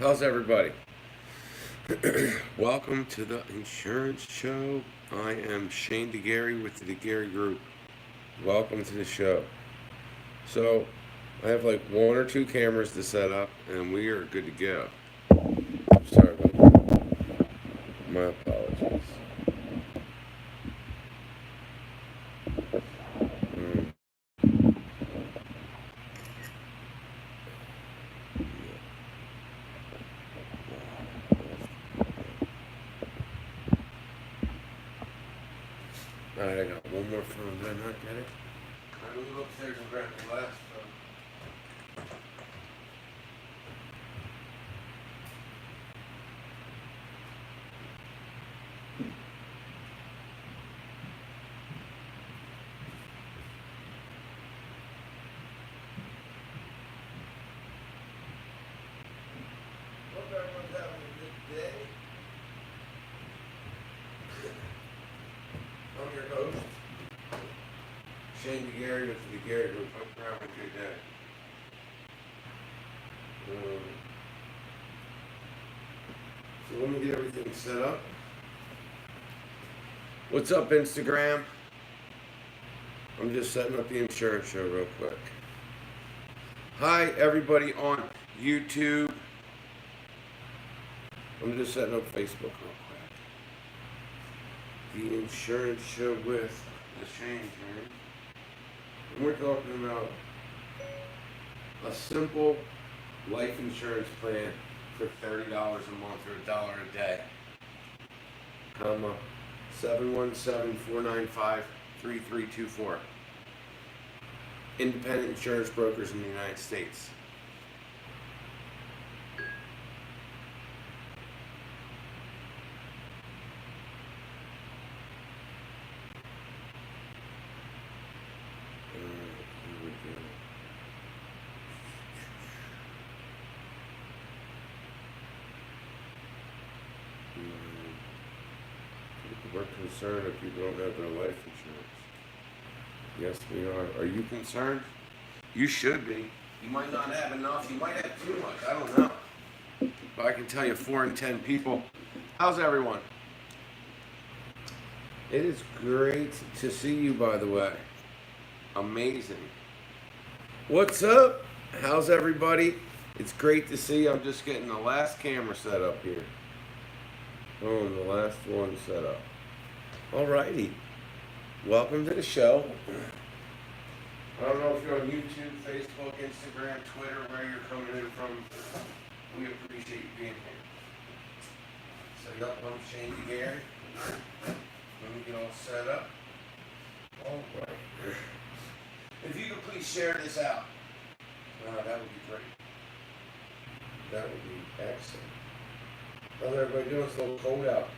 How's everybody? Welcome to the insurance show. I am Shane DeGarry with the DeGarry Group. Welcome to the show. So, I have like one or two cameras to set up, and we are good to go. Sorry about that. My apologies. Mm, Alright, I got one more phone. Did I not get it? I'm gonna go upstairs and grab the last phone. Hope everyone's having a good day. I'm your host, Shane DeGarry with the DeGarry Group. Hope you're having a good day. So let me get everything set up. What's up, Instagram? I'm just setting up the insurance show real quick. Hi, everybody on YouTube. I'm just setting up Facebook real quick. The insurance show with the Shane here. And we're talking about a simple life insurance plan for $30 a month or $1 a day. 717-495-3324. Independent insurance brokers in the United States. Here we go. We're concerned if people don't have their life insurance. Yes, we are. Are you concerned? You should be. You might not have enough. You might have too much. I don't know. But I can tell you 4 in 10 people. How's everyone? It is great to see you, by the way. Amazing. What's up? How's everybody? It's great to see you. I'm just getting the last camera set up here. Oh, the last one set up. Alrighty. Welcome to the show. I don't know if you're on YouTube, Facebook, Instagram, Twitter, where you're coming in from. We appreciate you being here. So, yup, I'm Shane DeGarry. Let me get all set up. Alright. If you could please share this out. That would be great. That would be excellent. How's everybody doing? It's a little cold out.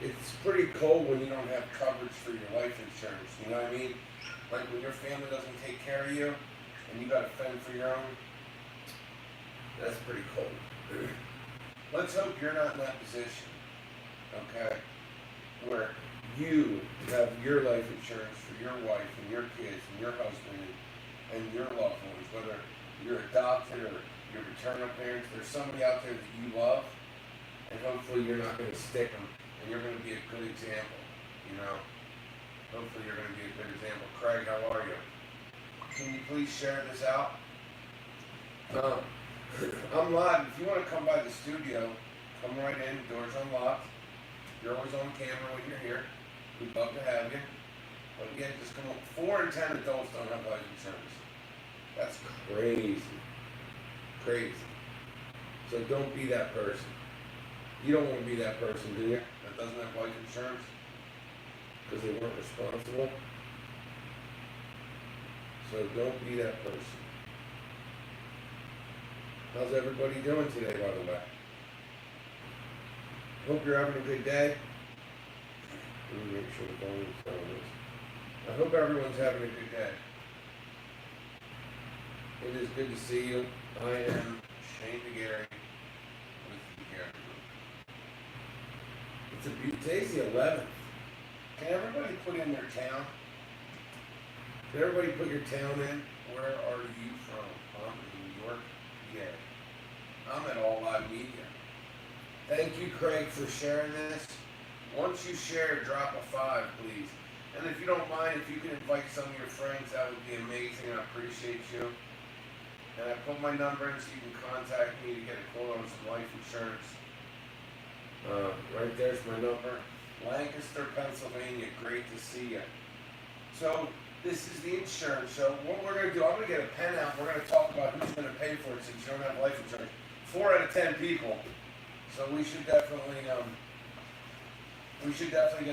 It's pretty cold when you don't have coverage for your life insurance. You know what I mean? Like when your family doesn't take care of you and you got to fend for your own. That's pretty cold. Let's hope you're not in that position. Okay? Where you have your life insurance for your wife and your kids and your husband and your loved ones, whether you're adopted or your maternal parents. There's somebody out there that you love, and hopefully you're not going to stick them, and you're going to be a good example, you know. Hopefully you're going to be a good example. Craig, how are you? Can you please share this out? I'm live. If you want to come by the studio, come right in. Doors unlocked. You're always on camera when you're here. We'd love to have you. But again, just come on. 4 in 10 adults don't have life insurance. That's crazy. Crazy. So don't be that person. You don't want to be that person, do you? That doesn't have life insurance? Because they weren't responsible? So don't be that person. How's everybody doing today, by the way? Hope you're having a good day. Let me make sure the volume's down this. I hope everyone's having a good day. It is good to see you. I am Shane DeGarry with the DeGarry Group. Today's the 11th. Can everybody put in their town? Can everybody put your town in? Where are you from? I'm in New York, PA. I'm at All Live Media. Thank you, Craig, for sharing this. Once you share, drop a 5, please. And if you don't mind, if you can invite some of your friends, that would be amazing. I appreciate you. And I put my number in so you can contact me to get a quote on some life insurance. Right there's my number. Lancaster, Pennsylvania. Great to see you. So this is the insurance show. What we're going to do, I'm going to get a pen out. We're going to talk about who's going to pay for it since you don't have life insurance. 4 out of 10 people. So we should definitely get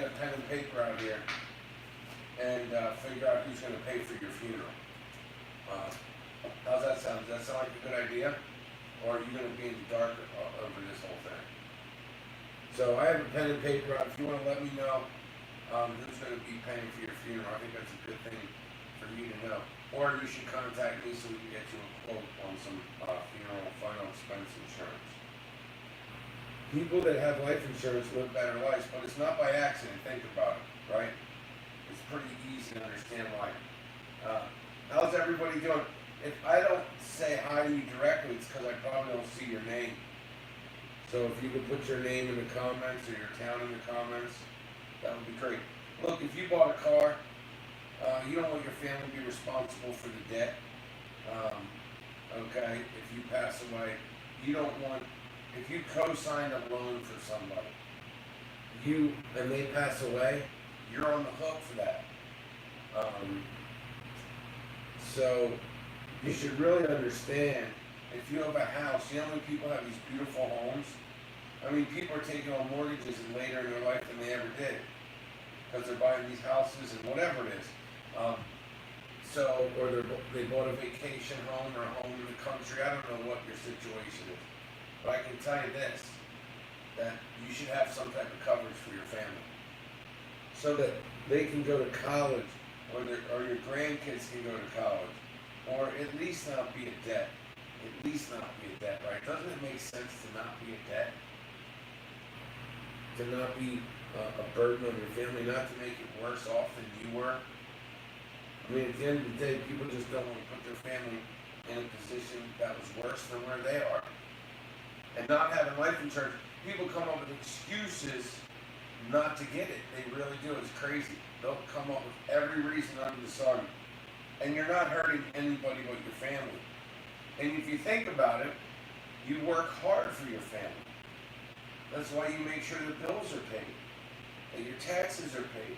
a pen and paper out here and figure out who's going to pay for your funeral. How's that sound? Does that sound like a good idea? Or are you going to be in the dark over this whole thing? So I have a pen and paper out. If you want to let me know who's going to be paying for your funeral, I think that's a good thing for you to know. Or you should contact me so we can get you a quote on some funeral final expense insurance. People that have life insurance live better lives, but it's not by accident. Think about it, right? It's pretty easy to understand why. How's everybody doing? If I don't say hi to you directly, it's because I probably don't see your name. So if you could put your name in the comments or your town in the comments, that would be great. Look, if you bought a car, you don't want your family to be responsible for the debt. Okay, if you pass away, you don't want, if you co-signed a loan for somebody, and they pass away, you're on the hook for that. So you should really understand, if you have a house, you know how many people have these beautiful homes? I mean, people are taking on mortgages later in their life than they ever did because they're buying these houses and whatever it is. Or they bought a vacation home or a home in the country. I don't know what your situation is, but I can tell you this, that you should have some type of coverage for your family so that they can go to college, or your grandkids can go to college, or at least not be a debt. At least not be a debt, right? Doesn't it make sense to not be a debt? To not be a burden on your family, not to make it worse off than you were? I mean, at the end of the day, people just don't want to put their family in a position that was worse than where they are. And not having life insurance, people come up with excuses not to get it. They really do. It's crazy. They'll come up with every reason under the sun. And you're not hurting anybody but your family. And if you think about it, you work hard for your family. That's why you make sure the bills are paid, that your taxes are paid,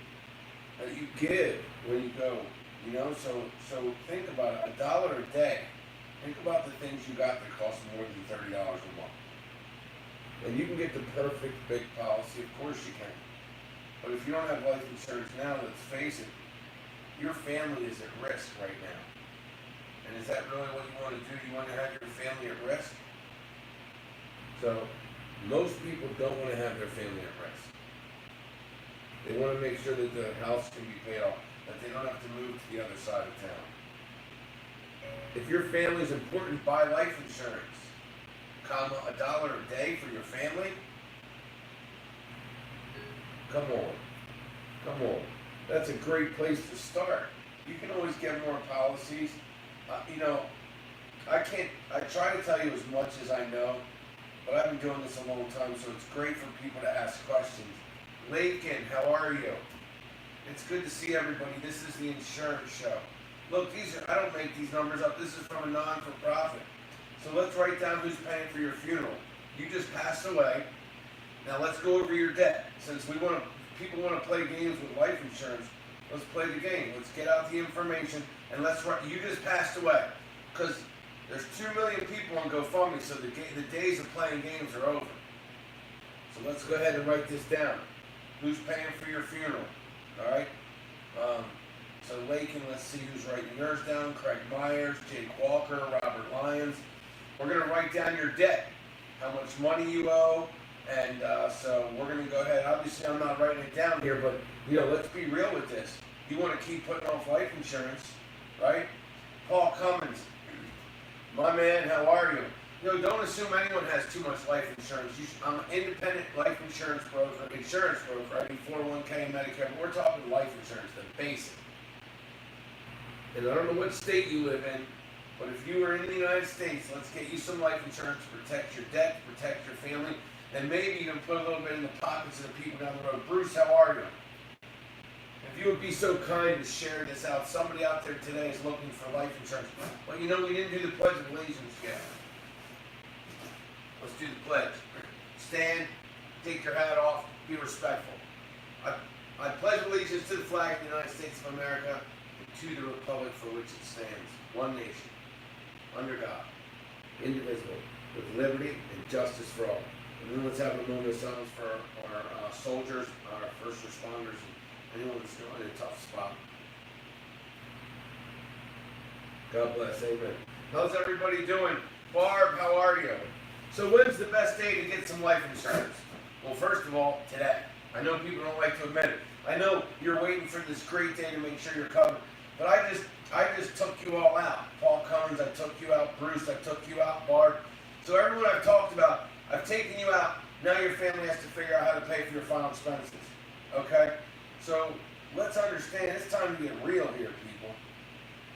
that you give when you go. You know, so think about it. $1 a day. Think about the things you got that cost more than $30 a month. And you can get the perfect big policy, of course you can. But if you don't have life insurance now, let's face it, your family is at risk right now. And is that really what you want to do? You want to have your family at risk? So, most people don't want to have their family at risk. They want to make sure that the house can be paid off, that they don't have to move to the other side of town. If your family is important, buy life insurance, $1 a day for your family. Come on. That's a great place to start. You can always get more policies. You know, I try to tell you as much as I know, but I've been doing this a long time, so it's great for people to ask questions. Lakin, how are you? It's good to see everybody. This is the insurance show. Look, I don't make these numbers up. This is from a non-for-profit. So let's write down who's paying for your funeral. You just passed away. Now let's go over your debt. Since people want to play games with life insurance, let's play the game. Let's get out the information and let's write. You just passed away. Because there's 2 million people on GoFundMe, so the days of playing games are over. So let's go ahead and write this down. Who's paying for your funeral? All right? So Lakin, let's see who's writing yours down. Craig Myers, Jake Walker, Robert Lyons. We're going to write down your debt, how much money you owe, and so we're going to go ahead. Obviously, I'm not writing it down here, but let's be real with this. You want to keep putting off life insurance, right? Paul Cummins, my man, how are you? Don't assume anyone has too much life insurance. I'm an independent life insurance broker, I do 401k and Medicare, but we're talking life insurance, the basic. And I don't know what state you live in, But if you are in the United States, let's get you some life insurance to protect your debt, to protect your family, and maybe even put a little bit in the pockets of the people down the road. Bruce, how are you? If you would be so kind to share this out. Somebody out there today is looking for life insurance. Well, you know, we didn't do the Pledge of Allegiance yet. Let's do the pledge. Stand, take your hat off, be respectful. I pledge allegiance to the flag of the United States of America and to the republic for which it stands, one nation, under God, indivisible, with liberty and justice for all. And then let's have a moment of silence for our soldiers, our first responders, and anyone that's in a tough spot. God bless, amen. How's everybody doing? Barb, how are you? So when's the best day to get some life insurance? Well, first of all, today. I know people don't like to admit it. I know you're waiting for this great day to make sure you're covered. But I just took you all out. Paul Cummins, I took you out. Bruce, I took you out. Barb. So everyone I've talked about, I've taken you out. Now your family has to figure out how to pay for your final expenses. Okay? So let's understand, it's time to get real here, people.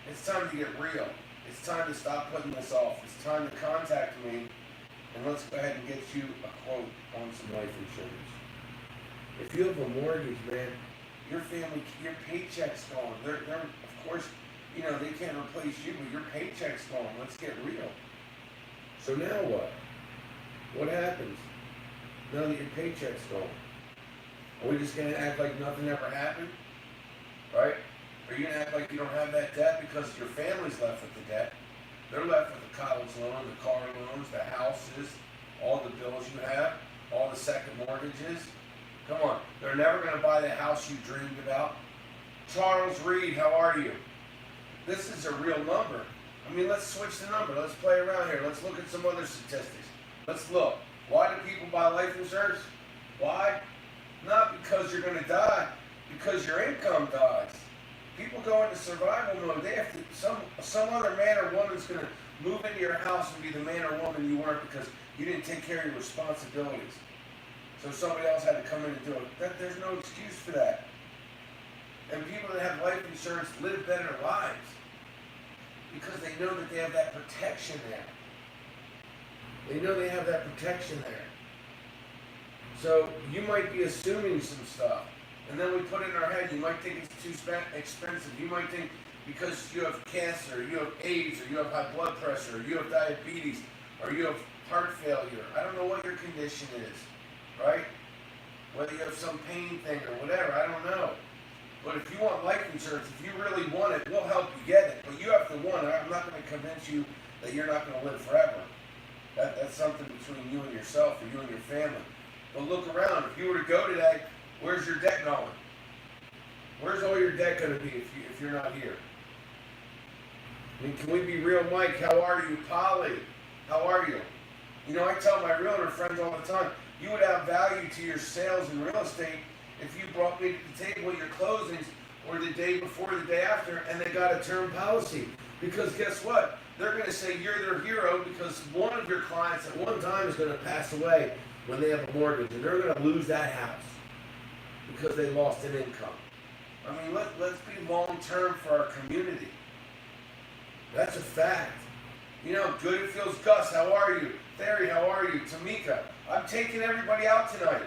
It's time to get real. It's time to stop putting this off. It's time to contact me. And let's go ahead and get you a quote on some life insurance. If you have a mortgage, man, your family, your paycheck's gone. They're of course, you know, they can't replace you, but your paycheck's gone. Let's get real. So now what? What happens now that your paycheck's gone? Are we just going to act like nothing ever happened? Right? Are you going to act like you don't have that debt because your family's left with the debt? They're left with the college loan, the car loans, the houses, all the bills you have, all the second mortgages. Come on, they're never going to buy the house you dreamed about. Charles Reed, how are you? This is a real number. I mean, let's switch the number. Let's play around here. Let's look at some other statistics. Let's look. Why do people buy life insurance? Why? Not because you're going to die, because your income dies. People go into survival mode. They have to, some other man or woman's going to move into your house and be the man or woman you weren't because you didn't take care of your responsibilities. So somebody else had to come in and do it. There's no excuse for that. And people that have life insurance live better lives because they know that they have that protection there. They know they have that protection there. So you might be assuming some stuff. And then we put it in our head, you might think it's too expensive. You might think because you have cancer, you have AIDS, or you have high blood pressure, or you have diabetes, or you have heart failure. I don't know what your condition is, right? Whether you have some pain thing or whatever, I don't know. But if you want life insurance, if you really want it, we'll help you get it. But you have to want it. I'm not going to convince you that you're not going to live forever. That's something between you and yourself, or you and your family. But look around. If you were to go today, where's your debt going? Where's all your debt going to be if you're not here? I mean, can we be real, Mike? How are you? Polly, how are you? You know, I tell my realtor friends all the time, you would have value to your sales in real estate if you brought me to the table at your closings or the day before, the day after, and they got a term policy. Because guess what? They're going to say you're their hero because one of your clients at one time is going to pass away when they have a mortgage, and they're going to lose that house because they lost an income. I mean, let's be long-term for our community. That's a fact. You know, good it feels. Gus, how are you? Theory, how are you? Tamika, I'm taking everybody out tonight.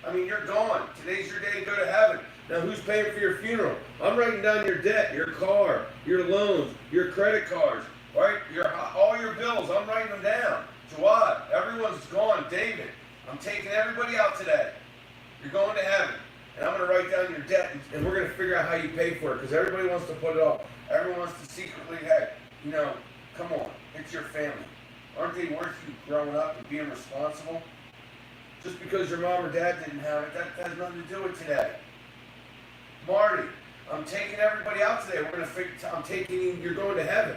I mean, you're gone. Today's your day to go to heaven. Now, who's paying for your funeral? I'm writing down your debt, your car, your loans, your credit cards, right? All your bills, I'm writing them down. Jawad, everyone's gone. David, I'm taking everybody out today. You're going to heaven. And I'm going to write down your debt, and we're going to figure out how you pay for it, because everybody wants to put it off. Everyone wants to secretly, hey, you know, come on, it's your family. Aren't they worth you growing up and being responsible? Just because your mom or dad didn't have it, that has nothing to do with today. Marty, I'm taking everybody out today. We're going to figure, I'm taking you, you're going to heaven.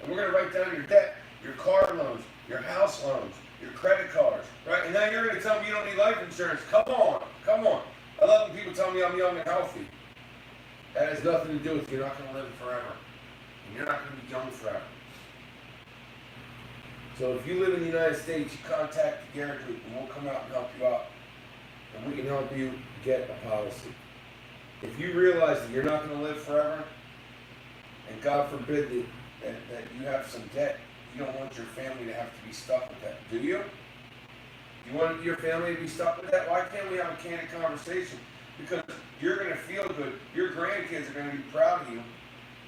And we're going to write down your debt, your car loans, your house loans, your credit cards, right? And now you're going to tell me you don't need life insurance. Come on, come on. I love when people tell me I'm young and healthy. That has nothing to do with you're not going to live forever. And you're not going to be young forever. So if you live in the United States, you contact the Garrett Group and we'll come out and help you out. And we can help you get a policy. If you realize that you're not going to live forever, and God forbid that you have some debt. You don't want your family to have to be stuck with that, do you? You want your family to be stuck with that? Why can't we have a candid conversation? Because you're going to feel good. Your grandkids are going to be proud of you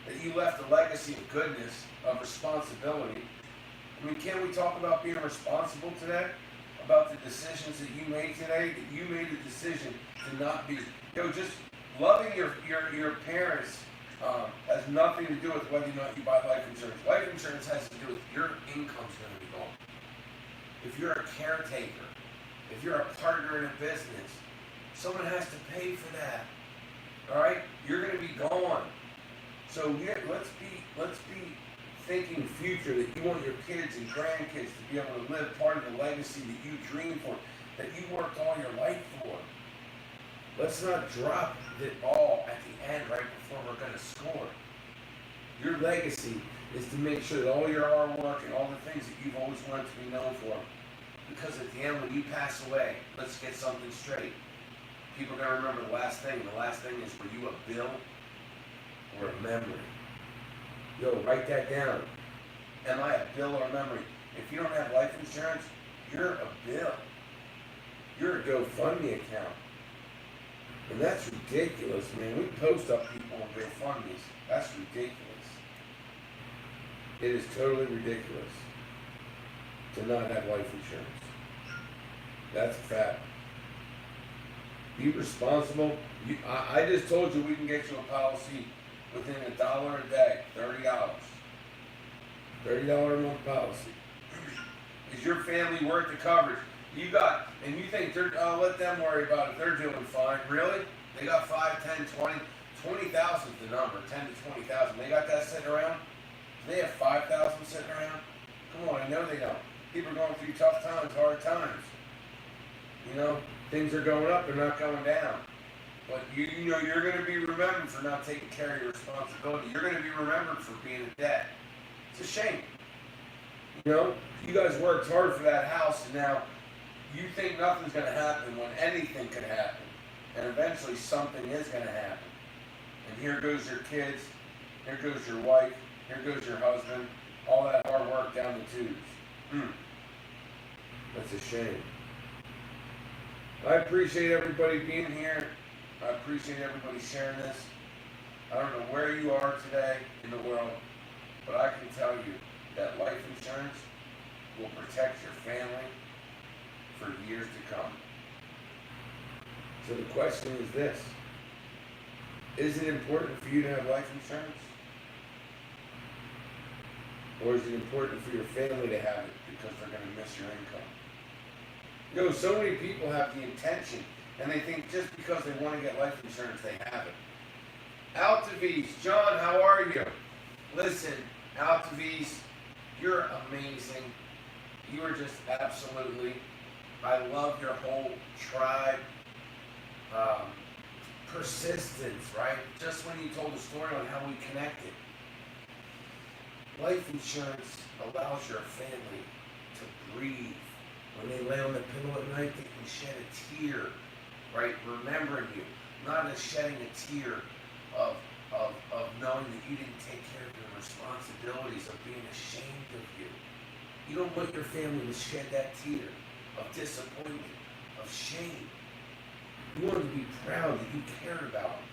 that you left a legacy of goodness, of responsibility. I mean, can't we talk about being responsible today? About the decisions that you made today? That you made a decision to not be, just loving your parents has nothing to do with whether or not you buy life insurance. Life insurance has to do with your income's going to be gone. If you're a caretaker, if you're a partner in a business, someone has to pay for that. All right, you're going to be gone. So let's be thinking future, that you want your kids and grandkids to be able to live part of the legacy that you dreamed for, that you worked all your life for. Let's not drop the ball at the end right before we're going to score. Your legacy is to make sure that all your hard work and all the things that you've always wanted to be known for, because at the end when you pass away, let's get something straight. People are going to remember the last thing. The last thing is, were you a bill or a memory? Write that down. Am I a bill or a memory? If you don't have life insurance, you're a bill. You're a GoFundMe account. And that's ridiculous, man. We post up people on GoFundMes. That's ridiculous. It is totally ridiculous to not have life insurance. That's a fact. Be responsible. I just told you we can get you a policy within $1 a day, $30. $30 a month policy. Is your family worth the coverage? You got, and you think let them worry about it. They're doing fine. Really? They got 5, 10, 20, 20,000 is the number, 10 to 20,000. They got that sitting around? Do they have 5,000 sitting around? Come on, I know they don't. People are going through tough times, hard times. Things are going up, they're not going down. But you're going to be remembered for not taking care of your responsibility. You're going to be remembered for being in debt. It's a shame. You guys worked hard for that house, and now you think nothing's going to happen when anything could happen. And eventually something is going to happen. And here goes your kids, here goes your wife, here goes your husband, all that hard work down the tubes. That's a shame. I appreciate everybody being here. I appreciate everybody sharing this. I don't know where you are today in the world, but I can tell you that life insurance will protect your family for years to come. So the question is this: is it important for you to have life insurance? Or is it important for your family to have it because they're going to miss your income? So many people have the intention, and they think just because they want to get life insurance, they have it. Altavis, John, how are you? Listen, Altavis, you're amazing. You are just absolutely, I love your whole tribe. Persistence, right? Just when you told the story on how we connected. Life insurance allows your family to breathe. When they lay on the pillow at night, they can shed a tear, right? Remembering you. Not as shedding a tear of knowing that you didn't take care of your responsibilities, of being ashamed of you. You don't want your family to shed that tear of disappointment, of shame. You want them to be proud that you cared about them.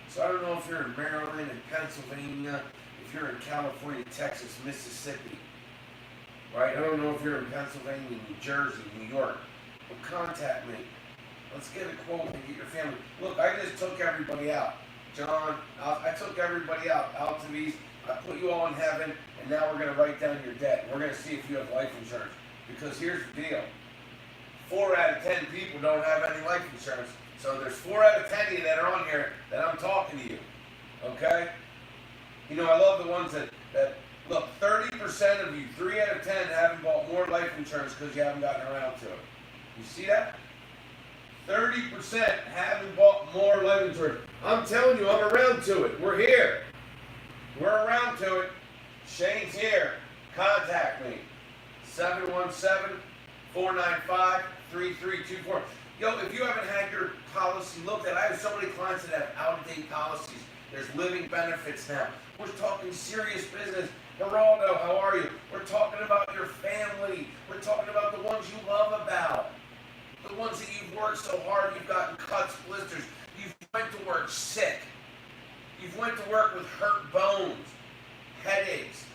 So I don't know if you're in Maryland and Pennsylvania, if you're in California, Texas, Mississippi, right? I don't know if you're in Pennsylvania, New Jersey, New York. Well, contact me. Let's get a quote and get your family. Look, I just took everybody out. John, I took everybody out. Altavis, I put you all in heaven, and now we're going to write down your debt. We're going to see if you have life insurance. Because here's the deal. 4 out of 10 people don't have any life insurance. So there's 4 out of 10 of you that are on here that I'm talking to you. Okay? I love the ones that look, 30% of you, 3 out of 10 haven't bought more life insurance because you haven't gotten around to it. You see that? 30% haven't bought more life insurance. I'm telling you, I'm around to it. We're here. We're around to it. Shane's here. Contact me. 717-495-3324. If you haven't had your policy looked at, I have so many clients that have out-of-date policies. There's living benefits now. We're talking serious business. Geraldo, how are you? We're talking about your family. We're talking about the ones you love about. The ones that you've worked so hard, you've gotten cuts, blisters. You've went to work sick. You've went to work with hurt bones, headaches.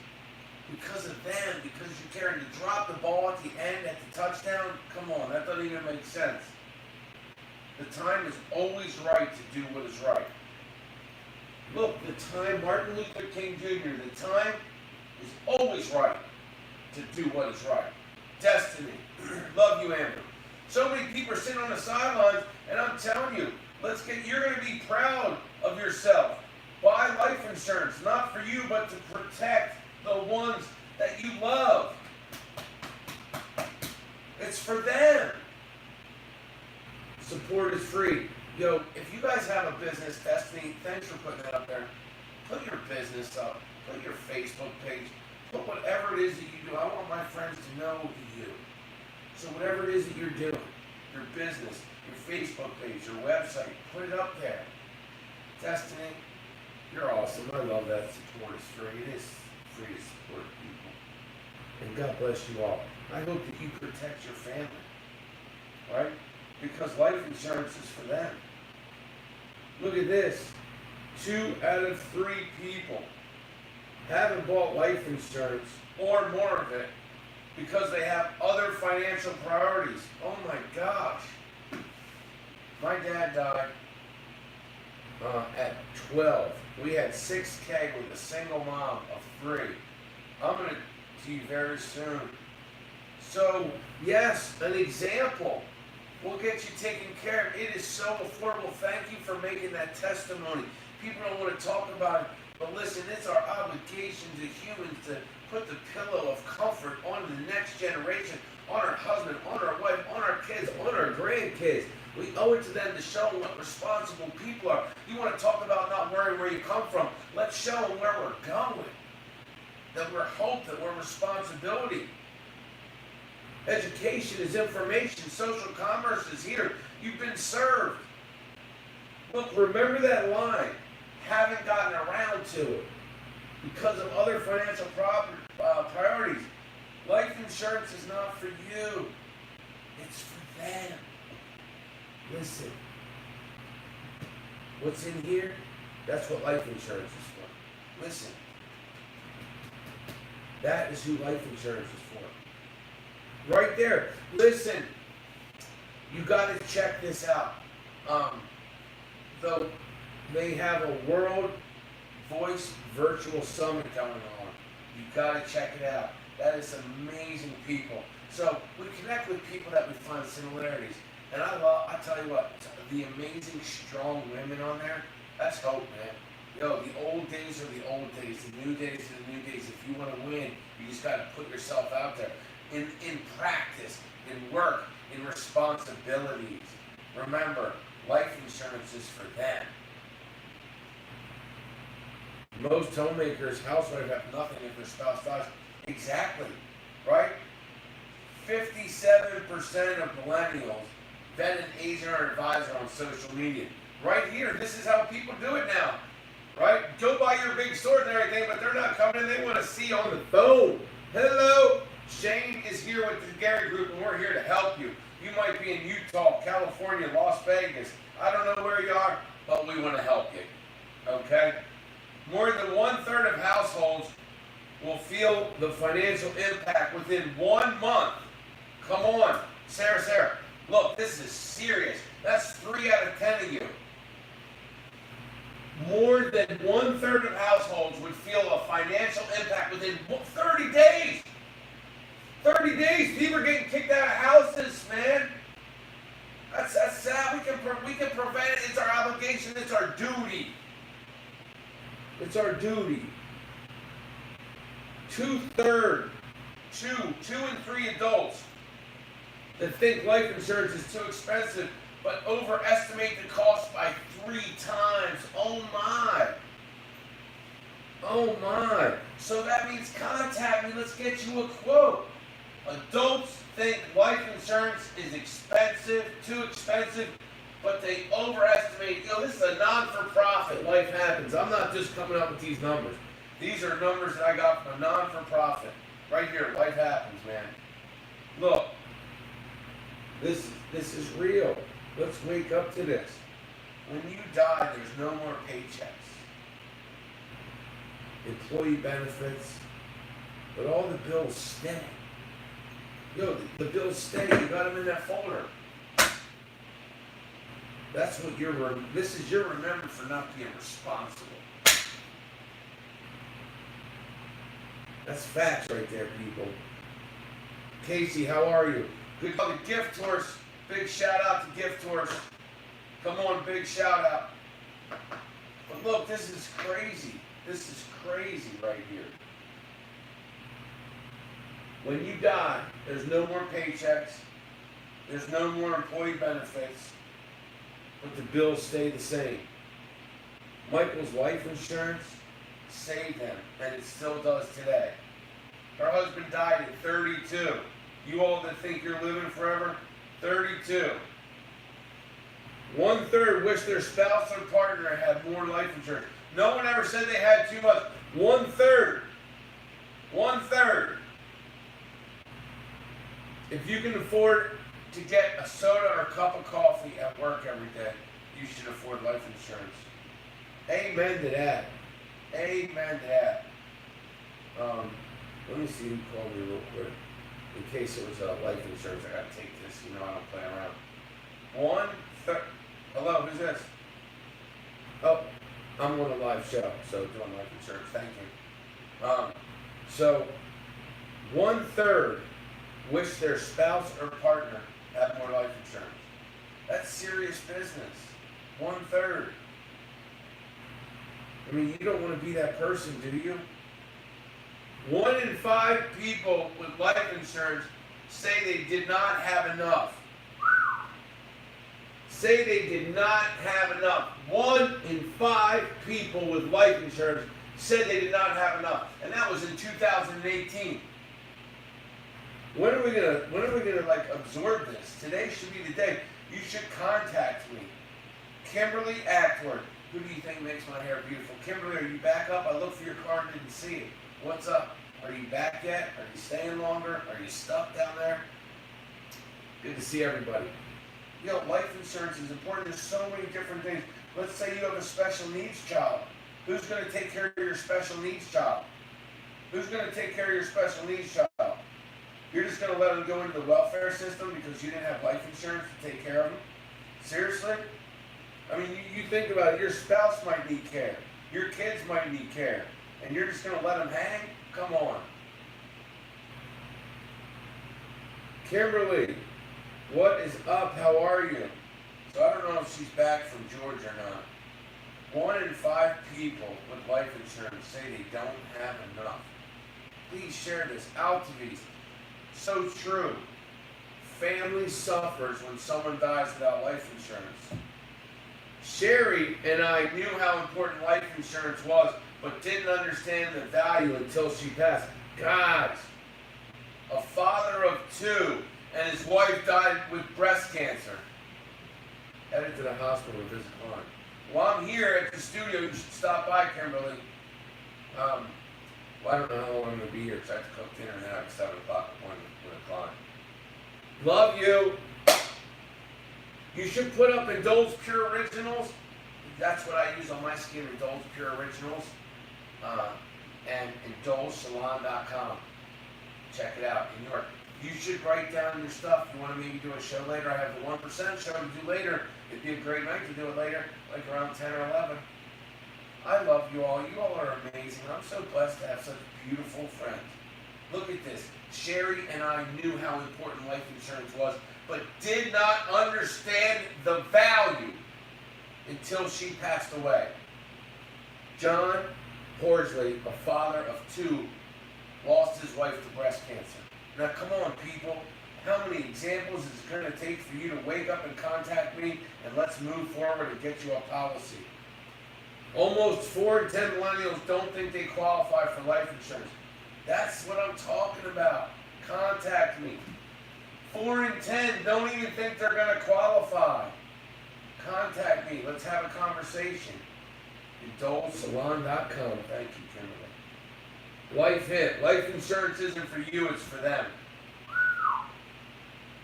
Because of them, because you're carrying to drop the ball at the end, at the touchdown. Come on, that doesn't even make sense. The time is always right to do what is right. Look, the time, Martin Luther King Jr., the time is always right to do what is right. Destiny. Love you, Amber. So many people are sitting on the sidelines, and I'm telling you, you're going to be proud of yourself. Buy life insurance, not for you, but to protect the ones that you love. It's for them. Support is free. Yo, if you guys have a business, Destiny, thanks for putting that up there. Put your business up. Put your Facebook page. Put whatever it is that you do. I want my friends to know you. So whatever it is that you're doing, your business, your Facebook page, your website, put it up there. Destiny, you're awesome. I love that support is free. It is free to support people. And God bless you all. I hope that you protect your family. Right? Because life insurance is for them. Look at this. 2 out of 3 people haven't bought life insurance or more of it because they have other financial priorities. Oh my gosh. My dad died at 12. We had 6K with a single mom of 3. I'm going to see you very soon. So, yes, an example will get you taken care of. It is so affordable. Thank you for making that testimony. People don't want to talk about it, but listen, it's our obligation to humans to put the pillow of comfort on the next generation, on our husband, on our wife, on our kids, on our grandkids. We owe it to them to show them what responsible people are. You want to talk about not worrying where you come from? Let's show them where we're going. That we're hope, that we're responsibility. Education is information. Social commerce is here. You've been served. Look, remember that line. Haven't gotten around to it because of other financial priorities. Life insurance is not for you. It's for them. Listen. What's in here? That's what life insurance is for. Listen. That is who life insurance is for. Right there. Listen. You got to check this out. Though they have a World Voice Virtual Summit going on. You got to check it out. That is amazing people. So we connect with people that we find similarities. And I tell you what, the amazing, strong women on there, that's hope, man. Yo, the old days are the old days. The new days are the new days. If you want to win, you just got to put yourself out there. In practice, in work, in responsibilities. Remember, life insurance is for them. Most homemakers, housewives have nothing if their spouse dies. Exactly, right? 57% of millennials vet an agent or advisor on social media. Right here, this is how people do it now. Right? Go buy your big stores and everything, but they're not coming in. They want to see on the phone. Hello, Shane is here with the Gary Group, and we're here to help you. You might be in Utah, California, Las Vegas. I don't know where you are, but we want to help you. Okay? More than 1/3 of households will feel the financial impact within 1 month. Come on, Sarah. Look, this is serious. That's 3 out of 10 of you. More than 1/3 of households would feel a financial impact within 30 days. 30 days, people are getting kicked out of houses, man. That's sad. We can prevent it. It's our obligation. It's our duty. It's our duty. 2/3, 2 in 3 adults that think life insurance is too expensive, but overestimate the cost by 3 times. Oh my. Oh my. So that means contact me. Let's get you a quote. Adults think life insurance is expensive, too expensive, but they overestimate. This is a non-for-profit. Life happens. I'm not just coming up with these numbers. These are numbers that I got from a non-for-profit. Right here, life happens, man. Look, this is real. Let's wake up to this. When you die, there's no more paychecks, employee benefits, but all the bills stay. The bills stay. You got them in that folder. That's what this is your remember for not being responsible. That's facts right there, people. Casey, how are you? Good. The Gift Horse. Big shout out to Gift Horse. Come on, big shout out. But look, this is crazy. This is crazy right here. When you die, there's no more paychecks. There's no more employee benefits. But the bills stay the same. Michael's life insurance saved him, and it still does today. Her husband died at 32. You all that think you're living forever, 32. 1/3 wish their spouse or partner had more life insurance. No one ever said they had too much. 1/3. 1/3. If you can afford to get a soda or a cup of coffee at work every day, you should afford life insurance. Amen to that. Amen to that. Let me see who called me real quick. In case it was life insurance, I gotta take this. I don't play around. 1/3. Hello, who's this? Oh, I'm on a live show, so doing life insurance. Thank you. So 1/3 wish their spouse or partner had more life insurance. That's serious business. 1/3. I mean, you don't want to be that person, do you? 1 in 5 people with life insurance say they did not have enough. Say they did not have enough. 1 in 5 people with life insurance said they did not have enough, and that was in 2018. When are we gonna like absorb this? Today should be the day. You should contact me, Kimberly Ackworth. Who do you think makes my hair beautiful? Kimberly, are you back up? I looked for your car and didn't see it. What's up? Are you back yet? Are you staying longer? Are you stuck down there? Good to see everybody. Life insurance is important. There's so many different things. Let's say you have a special needs child. Who's going to take care of your special needs child? Who's going to take care of your special needs child? You're just going to let them go into the welfare system because you didn't have life insurance to take care of them? Seriously? I mean, you think about it. Your spouse might need care. Your kids might need care. And you're just going to let them hang? Come on. Kimberly, what is up? How are you? So I don't know if she's back from Georgia or not. 1 in 5 people with life insurance say they don't have enough. Please share this. Altavis. So true. Family suffers when someone dies without life insurance. Sherry and I knew how important life insurance was, but didn't understand the value until she passed. Guys, a father of 2 and his wife died with breast cancer. Headed to the hospital to visit Lauren. While I'm here at the studio, you should stop by, Kimberly. I don't know how long I'm going to be here because I have to cook dinner and then I have a 7 o'clock appointment with a client. Love you. You should put up Indulge Pure Originals. That's what I use on my skin, Indulge Pure Originals. And IndulgeSalon.com. Check it out. In York. You should write down your stuff. You want to maybe do a show later? I have the 1% show to do later. It'd be a great night to do it later, like around 10 or 11. I love you all. You all are amazing. I'm so blessed to have such beautiful friends. Look at this. Sherry and I knew how important life insurance was, but did not understand the value until she passed away. John Horsley, a father of 2, lost his wife to breast cancer. Now, come on, people. How many examples is it going to take for you to wake up and contact me and let's move forward and get you a policy? Almost 4 in 10 millennials don't think they qualify for life insurance. That's what I'm talking about. Contact me. 4 in 10 don't even think they're going to qualify. contact me. Let's have a conversation. DolSalon.com. Thank you, Kimberly. Life Hit. Life insurance isn't for you, it's for them.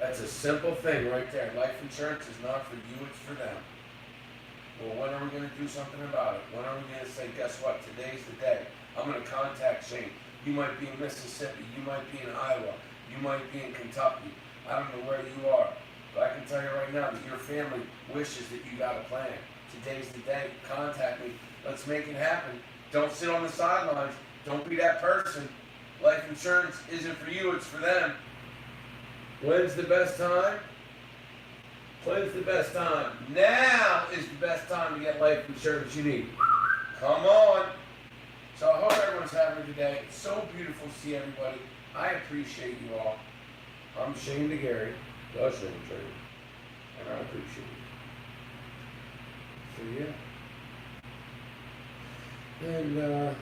That's a simple thing right there. Life insurance is not for you, it's for them. Well, when are we going to do something about it? When are we going to say, guess what? Today's the day. I'm going to contact Shane. You might be in Mississippi. You might be in Iowa. You might be in Kentucky. I don't know where you are. But I can tell you right now that your family wishes that you got a plan. Today's the day. Contact me. Let's make it happen. Don't sit on the sidelines. Don't be that person. Life insurance isn't for you, it's for them. When's the best time? When's the best time? Now is the best time to get life insurance you need. Come on. So I hope everyone's having a good day. It's so beautiful to see everybody. I appreciate you all. I'm Shane DeGarry, the Shane Trainer, and I appreciate you. So yeah. And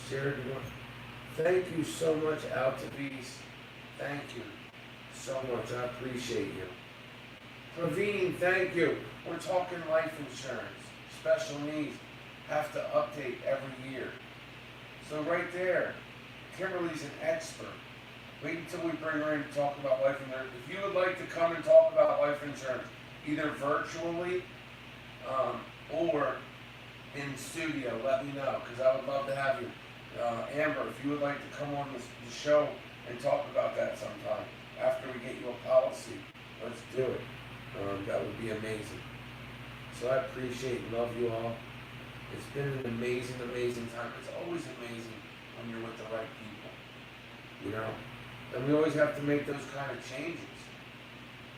share it. Thank you so much, Altavis. Thank you so much. I appreciate you. Praveen, thank you. We're talking life insurance. Special needs have to update every year. So right there, Kimberly's an expert. Wait until we bring her in to talk about life insurance. If you would like to come and talk about life insurance, either virtually or in studio, let me know, because I would love to have you. Amber, if you would like to come on the show and talk about that sometime, after we get you a policy, let's do it. That would be amazing. So I appreciate and love you all. It's been an amazing, amazing time. It's always amazing when you're with the right people, you know? And we always have to make those kind of changes.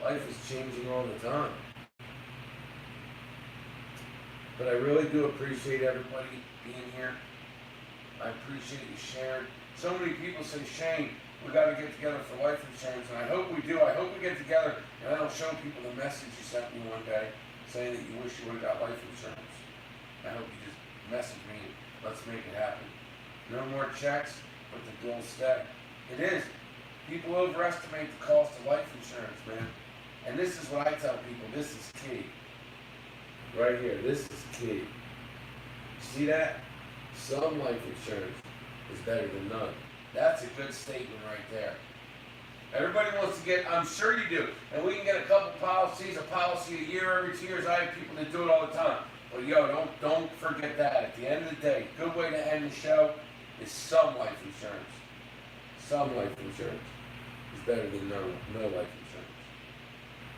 Life is changing all the time. But I really do appreciate everybody being here. I appreciate you sharing. So many people say, Shane, we got to get together for life insurance, and I hope we do. I hope we get together, and I don't show people the message you sent me one day saying that you wish you would have got life insurance. I hope you just message me. Let's make it happen. No more checks, but the bills stay. It is. People overestimate the cost of life insurance, man. And this is what I tell people. This is key. Right here. This is key. See that? Some life insurance is better than none. That's a good statement right there. Everybody wants to get, I'm sure you do, and we can get a couple policies, a policy a year, every 2 years. I have people that do it all the time. But yo, don't forget that. At the end of the day, good way to end the show is some life insurance. Some life insurance is better than no life insurance.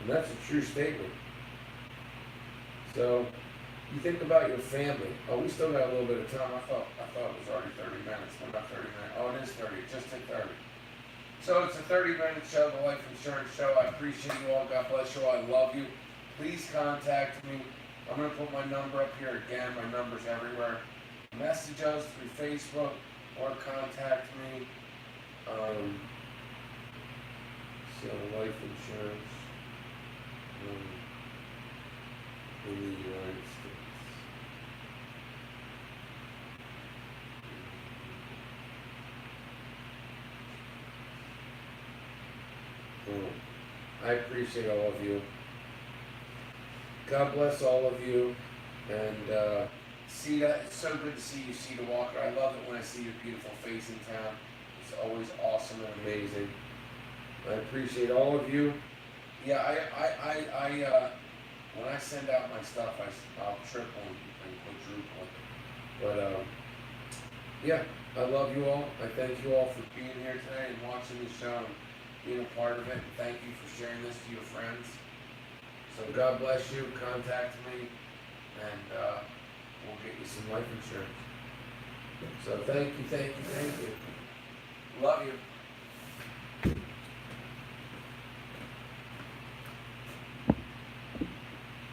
And that's a true statement. So, you think about your family. Oh, we still got a little bit of time. I thought it was already 30 minutes. What about 30 minutes? Oh, it is 30. It just hit 30. So it's a 30-minute show, the Life Insurance Show. I appreciate you all. God bless you all. I love you. Please contact me. I'm going to put my number up here again. My number's everywhere. Message us through Facebook or contact me. So life insurance in the United States. I appreciate all of you. God bless all of you. And see that, it's so good to see you, Cedar Walker. I love it when I see your beautiful face in town. It's always awesome and amazing. I appreciate all of you. Yeah, I when I send out my stuff, I'll triple and quadruple it. But yeah, I love you all. I thank you all for being here today and watching the show and being a part of it. And thank you for sharing this to your friends. So God bless you. Contact me, and we'll get you some life insurance. So thank you. Love you.